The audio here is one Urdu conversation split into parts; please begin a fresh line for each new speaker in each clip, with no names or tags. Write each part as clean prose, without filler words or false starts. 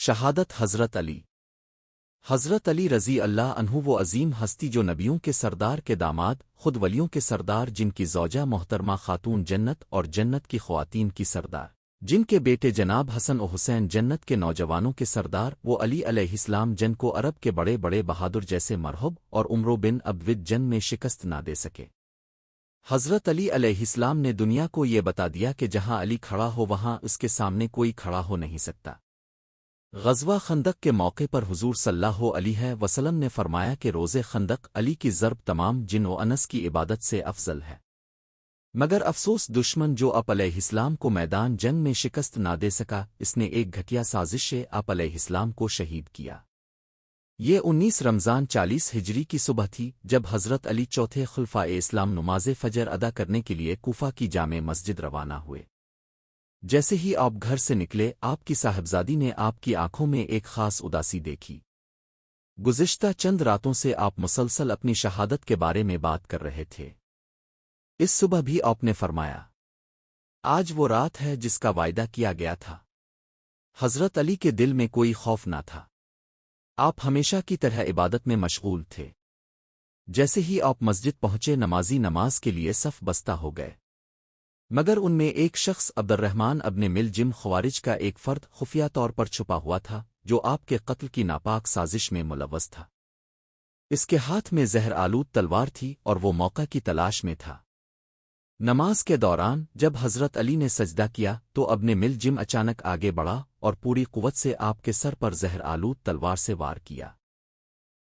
شہادت حضرت علی رضی اللہ عنہ وہ عظیم ہستی جو نبیوں کے سردار کے داماد، خود ولیوں کے سردار، جن کی زوجہ محترمہ خاتون جنت اور جنت کی خواتین کی سردار، جن کے بیٹے جناب حسن و حسین جنت کے نوجوانوں کے سردار، وہ علی علیہ السلام جن کو عرب کے بڑے بڑے بہادر جیسے مرحب اور عمرو بن عبد جنگ میں شکست نہ دے سکے۔ حضرت علی علیہ السلام نے دنیا کو یہ بتا دیا کہ جہاں علی کھڑا ہو وہاں اس کے سامنے کوئی کھڑا ہو نہیں سکتا۔ غزوہ خندق کے موقع پر حضور صلی اللہ علیہ وسلم نے فرمایا کہ روزے خندق علی کی ضرب تمام جن و انس کی عبادت سے افضل ہے، مگر افسوس دشمن جو آپ علیہ السلام کو میدان جنگ میں شکست نہ دے سکا، اس نے ایک گھٹیا سازش سے آپ علیہ السلام کو شہید کیا۔ یہ 19 رمضان 40 ہجری کی صبح تھی جب حضرت علی چوتھے خلفائے اسلام نماز فجر ادا کرنے کے لیے کوفہ کی جامع مسجد روانہ ہوئے۔ جیسے ہی آپ گھر سے نکلے، آپ کی صاحبزادی نے آپ کی آنکھوں میں ایک خاص اداسی دیکھی۔ گزشتہ چند راتوں سے آپ مسلسل اپنی شہادت کے بارے میں بات کر رہے تھے۔ اس صبح بھی آپ نے فرمایا، آج وہ رات ہے جس کا وعدہ کیا گیا تھا۔ حضرت علی کے دل میں کوئی خوف نہ تھا، آپ ہمیشہ کی طرح عبادت میں مشغول تھے۔ جیسے ہی آپ مسجد پہنچے، نمازی نماز کے لیے صف بستہ ہو گئے، مگر ان میں ایک شخص عبد الرحمن ابن ملجم خوارج کا ایک فرد خفیہ طور پر چھپا ہوا تھا، جو آپ کے قتل کی ناپاک سازش میں ملوث تھا۔ اس کے ہاتھ میں زہر آلود تلوار تھی اور وہ موقع کی تلاش میں تھا۔ نماز کے دوران جب حضرت علی نے سجدہ کیا تو ابن ملجم اچانک آگے بڑھا اور پوری قوت سے آپ کے سر پر زہر آلود تلوار سے وار کیا۔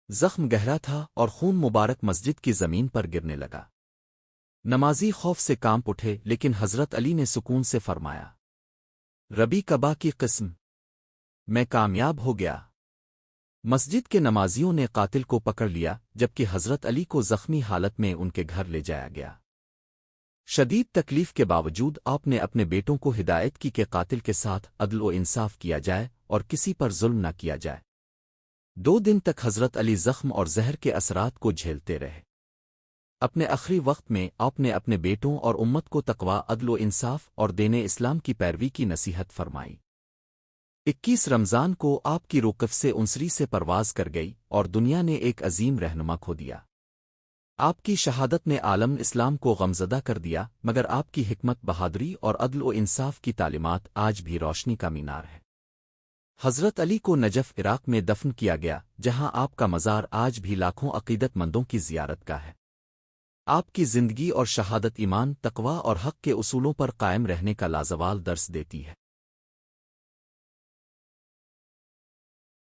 زخم گہرا تھا اور خون مبارک مسجد کی زمین پر گرنے لگا۔ نمازی خوف سے کانپ اٹھے، لیکن حضرت علی نے سکون سے فرمایا، ربی کعبہ کی قسم، میں کامیاب ہو گیا۔ مسجد کے نمازیوں نے قاتل کو پکڑ لیا، جبکہ حضرت علی کو زخمی حالت میں ان کے گھر لے جایا گیا۔ شدید تکلیف کے باوجود آپ نے اپنے بیٹوں کو ہدایت کی کہ قاتل کے ساتھ عدل و انصاف کیا جائے اور کسی پر ظلم نہ کیا جائے۔ 2 دن تک حضرت علی زخم اور زہر کے اثرات کو جھیلتے رہے۔ اپنے آخری وقت میں آپ نے اپنے بیٹوں اور امت کو تقوی، عدل و انصاف اور دین اسلام کی پیروی کی نصیحت فرمائی۔ 21 رمضان کو آپ کی روح سے انسری سے پرواز کر گئی اور دنیا نے ایک عظیم رہنما کھو دیا۔ آپ کی شہادت نے عالم اسلام کو غمزدہ کر دیا، مگر آپ کی حکمت، بہادری اور عدل و انصاف کی تعلیمات آج بھی روشنی کا مینار ہے۔ حضرت علی کو نجف عراق میں دفن کیا گیا، جہاں آپ کا مزار آج بھی لاکھوں عقیدت مندوں کی زیارت کا ہے۔ آپ کی زندگی اور شہادت ایمان، تقوی اور حق کے اصولوں پر قائم رہنے کا لازوال درس دیتی ہے۔